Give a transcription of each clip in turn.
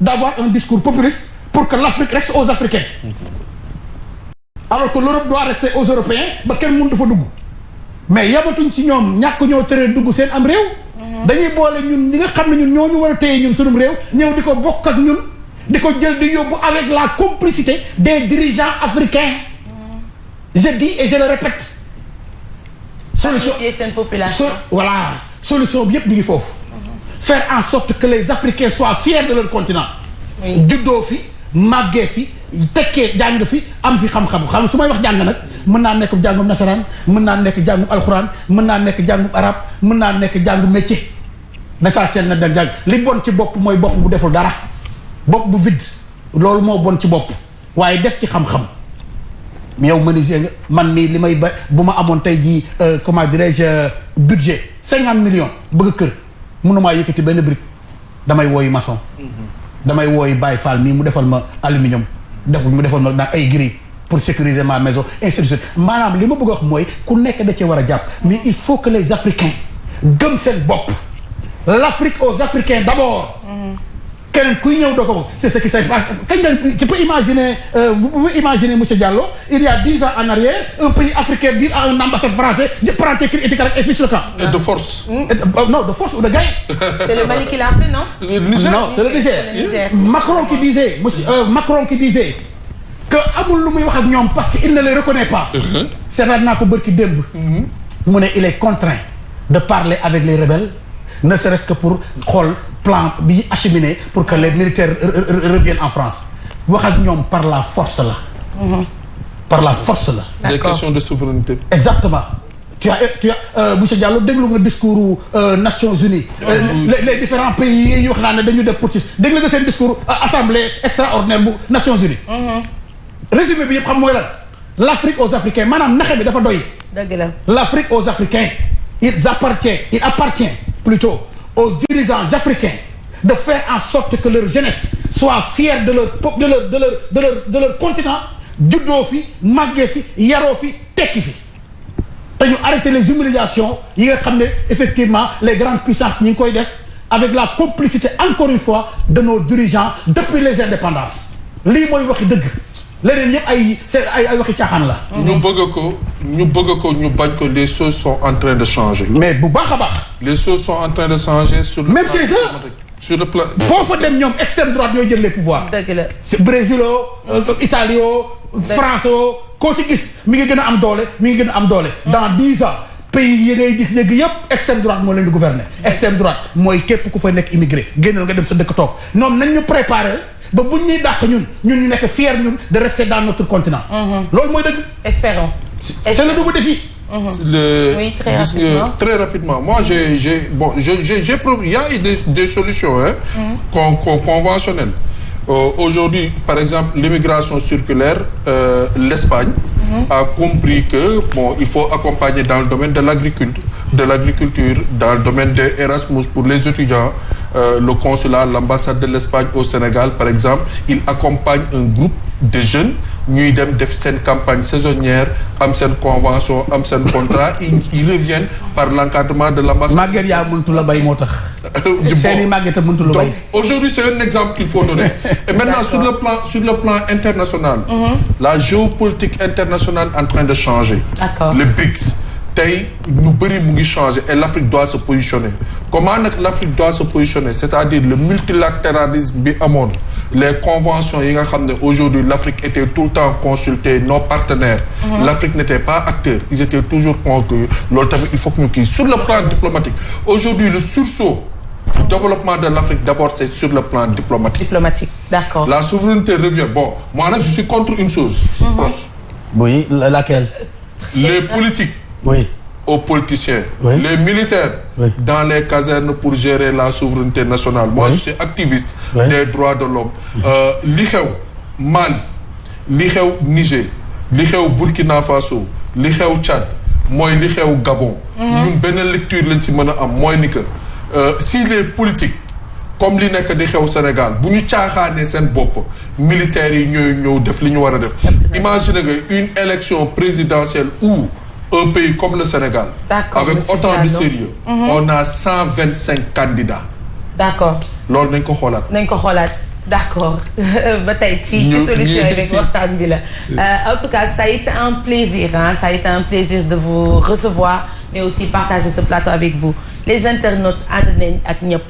d'avoir un discours populiste pour que l'Afrique reste aux Africains. Alors que l'Europe doit rester aux Européens ba kenn mënut fa dugg. mais yabatuñ ci ñoom ñàkk ñoo tëree dugg seen am réew. dañuy boole ñun ñi nga xam ne ñun ñoo ñu war a téye ñun sunum réew ñëw di ko bokk ak ñun di ko jël di yóbbu avec la complicité des dirigeants africains. je dis et je le répète. solution seen population. voilà solution bi yëpp ñu ngi foofu. faire en sorte que les Africains soient fiers de leur continent. juddoo fi màggee fi tekkee jàng fi am fi xam-xam xam su may wax jàng nag mën naa nekk jàngum nasaraan mën naa nekk jàngum alxuraan mën naa nekk jàngum arab mën naa nekk jàngum métier. l'essentiel na da jàng li bon ci bopp mooy bopp bu deful dara bopp bu vide loolu moo bon ci bopp waaye def ci xam-xam. yow menuisier nga man mii li may ba bu ma amoon tey jii comment dirais-je budget 50 millions bëgg kër mënumaa yëkkati benn brique damay wooyi maçon. damay wooyi Baye Fall mii mu defal ma aluminium mu defal ma ay grilles pour sécuriser ma maison ainsi de suite maanaam li ma bëgg a wax mooy ku nekk da cee war a jàpp mais il faut que les Africains gëm seen bopp l'Afrique aux Africains d'abord. keneen kuy ñëw doo ko c'est ce qui s'est passé kañ nga tu peux imaginer vous pouvez imaginer monsieur Diallo il y a 10 ans en arrière un pays africain dire à un ambassade français de prendre tes cris et fiche le camp. Et de force. Non, de force ou de gré. C'est le Mali qui l'a fait, non? Le Niger. Non, c'est le Niger. Macron qui disait que amul lu muy wax ak ñoom parce que il ne les reconnaît pas. seetaan naa ko bërki démb. mu ne il est contraint de parler avec les rebelles ne serait-ce que pour xool plan bi acheminé pour que les militaires reviennent en France wax ak ñoom par la force la. par la force la. Des questions de souveraineté. Exactement. tu as monsieur Diallo déglu nga discours Nations Unies. les différents pays yi wax naa ne dañu def processus déglu nga seen discours assemblée extraordinaire bu Nations Unies. résumé bi yëpp xam mooy lan l'Afrique aux Africains maanaam naxe bi dafa doy. dëgg la l'Afrique aux Africains il appartient plutôt aux dirigeants africains de faire en sorte que leur jeunesse soit fière de leur continent juddoo fi màggee fi yaroo fi tekki fi te ñu arrêter les humiliations yi nga xam ne effectivement les grandes puissances ñi ngi koy def avec la complicité encore une fois de nos dirigeants depuis les indépendances lii mooy waxi dëgg leneen yëpp ay waxi caaxaan la. ñu bëgg ko ñu bañ ko les choses sont en train de changer. mais bu baax a baax. les choses sont en train de changer sur le même plan sur le plan. boo fa dem ñoom extrême droite ñooy jël les pouvoirs. dëgg la c'est Brésil Italie France koo ci gis mi ngi gën a am doole dans 10 ans pays yi ngay gis léegi yëpp extrême droite moo leen di gouverner. extrême droite mooy képp ku fa nekk immigré génnal nga dem sa dëkk toog ñoom nañ ñu préparer. ba buñ ñuy dàq ñun ñu nekk fier ñun de rester dans notre continent. loolu mooy dëgg. espérons. C'est le nouveau défi. Oui, très rapidement. Très rapidement. Moi, il y a des solutions conventionnelles. Aujourd'hui, par exemple, l'immigration circulaire, l'Espagne a compris que il faut accompagner dans le domaine de l'agriculture, dans le domaine de Erasmus pour les étudiants, le consulat, l'ambassade de l'Espagne au Sénégal, par exemple, il accompagne un groupe de jeunes ñuy dem def seen campagne saisonnière am seen convention am seen contrat ils reviennent par l'encadrement de l'ambassade. Maguette yaa mëntu la bay moo tax. seen i Maguette mëntu la bay. Donc aujourd'hui c'est un exemple qu'il faut donner. Et maintenant sur le plan international. La géopolitique internationale en train de changer. D'accord. Le BRICS. tey ñu bëri mu ngi changer et l'Afrique doit se positionner comment nag l'Afrique doit se positionner c'est-à-dire le multilatéralisme bi amoon les conventions yi nga xam ne aujourd'hui l'Afrique était tout le temps consultée nos partenaires l'Afrique n'était pas acteur ils étaient toujours conclus loolu tamit il faut que ñu kii sur le plan diplomatique aujourd'hui le sursaut du développement de l'Afrique d'abord c'est sur le plan diplomatique d'accord la souveraineté revient moi nag je suis contre une chose oui laquelle les politiques oui. aux politiciens, oui. les militaires oui. dans les casernes pour gérer la souveraineté nationale. Moi, oui. Je suis activiste des droits de l'homme. Li xew Mali, li xew Niger, li xew Burkina Faso, li xew Tchad, mooy li xew Gabon. ñun benn lecture lañ ci mën a am mooy ni que si les politiques comme li nekk di xew Sénégal bu ñu caaxaanee seen bopp militaires yi ñooy ñëw def li ñu war a def. Imaginez nga une élection présidentielle où un pays comme le Sénégal, avec autant de sérieux, on a 125 candidats. D'accord. loolu nañ ko xoolaat. d'accord ba tey ci solution yi rek waxtaan bi la en tout cas ça a été un plaisir ça a été un plaisir de vous recevoir mais aussi partager ce plateau avec vous les internautes ànd nañ ak ñëpp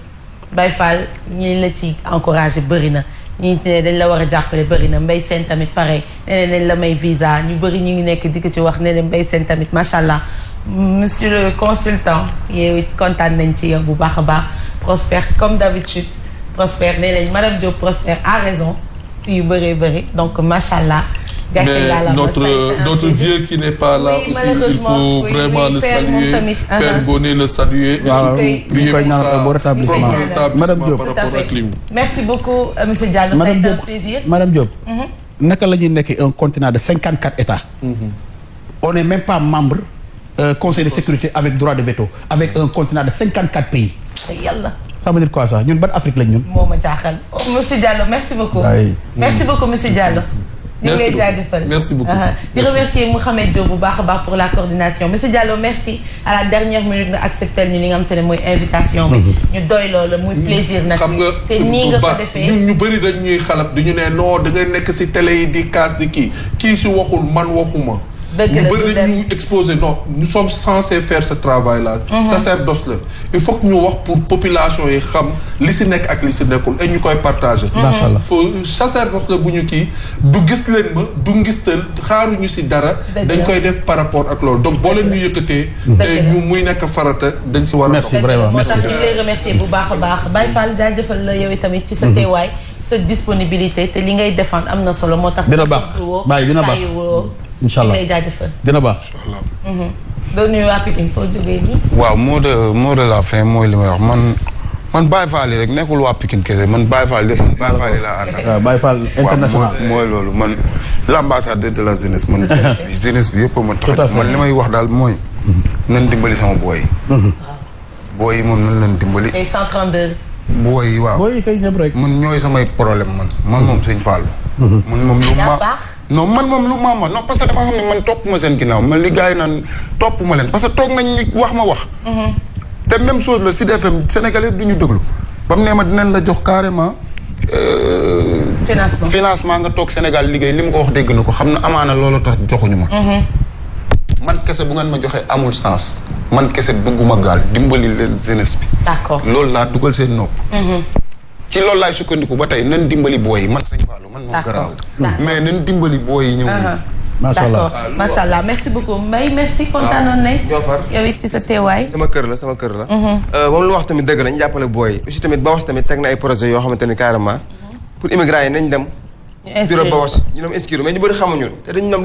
Baye Fall ñi la ci encouragé bëri na ñi ne dañ la war a jàppale bëri na Mbaye Sène tamit pareil nee nañ la may visa ñu bëri ñu ngi nekk di ko ci wax nee na Mbaye Sène tamit macha allah monsieur le consultant yow it kontaan nañ ci yow bu baax a baax Prospère comme d'habitude Prospère nee nañ madame Diop Prospère a raison ci yu bëree bëri donc macha allah. Mais notre vieux qui n'est pas là aussi, il faut vraiment le saluer. Père Goné le saluer. Il faut prier pour ça. Bon rétablissement par rapport à Clim. Merci beaucoup, monsieur Diallo. Ça a été un plaisir. Madame Diop, naka la ñuy nekk un continent de 54 États. On n'est même pas membre Conseil de sécurité avec droit de veto, avec un continent de 54 pays. Yàlla. Ça veut dire quoi ça ñun ban Afrique lañ ñun. moo ma jaaxal monsieur Diallo merci beaucoup. Merci beaucoup monsieur Diallo. Merci beaucoup. di remercier Mouhamed Diop bu baax a baax pour la coordination monsieur Diallo merci à la dernière minute nga accepté ñu li nga xam te ne mooy invitation bi. ñu doy loolu muy plaisir nag. xam nga te nii nga ko defee ñun ñu bëri dañ ñuy xalab du ñu ne non da ngay nekk si télé yi di kaas di kii si waxul man waxuma. ñu bëri dañ ñu exposé non nous sommes censés faire ce travail là. sacerdoce la il faut que ñu wax pour population yi xam li si nekk ak li si nekkul et ñu koy partagé. macha allah faut sacerdoce la bu ñu kii du gis leen ma du ngistal xaaruñu si dara. dañ koy def par rapport ak loolu donc boo leen ñu yëkkatee. te ñu muy nekk farata dañ si war a. merci vraiment merci moo tax ñu ngi lay remercier bu baax a baax Baye Fall jaajëfal la yow tamit ci sa teewaay sa disponibilité te li ngay défendre am na solo moo tax. dina baax Baye dina baax. incha allah lay jaajëfal dina baax. doo nuyu waa Pikine foo jógee nii. waaw mot de la fin mooy li may wax man Baye Fall yi rek nekkul waa Pikine kese man Baye Fall def man Baye Fall yi laa ànd ak. waaw Baye Fall international. mooy loolu man l'ambassadeur de la jeunesse man. jeunesse bi yëpp a ma tax man li may wax daal mooy. nan dimbali sama booy yi. booy yi moom nan leen dimbali. ay 132. booy yi waaw booy yi kay ñëpp rek. man ñooy samay problème man moom sëñ Fall. man moom lu ma. non man moom lu ma non parce que dama xam ne man topp ma seen ginnaaw man li gars yi naan topp ma leen parce que toog nañ wax ma wax. te même chose la Sud FM Sénégal yëpp du ñu déglu ba mu ne ma dinañ la jox carrément. financement nga toog Sénégal liggéey li mu ko wax dégg na ko xam na amaana loolu tax joxuñu ma. man kese bu ngeen ma joxee amul sens man kese dugguma gaal dimbali leen jeunesse bi. d'accord loolu laa dugal seen nopp. ci loolu laay sukkandiku ba tey nan dimbali booy yi man sëñ Fallou man moo garaaw mais nan dimbali booy yi ñëw macha allah d'accord macha allah merci beaucoup Mbaye merci kontaanoon nañ. yow it ci sa teewaay. sama kër la. moom lu wax tamit dëgg lañ jàppale booy yi aussi tamit ba wax tamit teg na ay projet yoo xamante ni carrément pour immigrants yi nañ dem. ñu inscrire bureau ba wax ñu dem inscrire mais ñu bëri xamuñu te dañ ñoom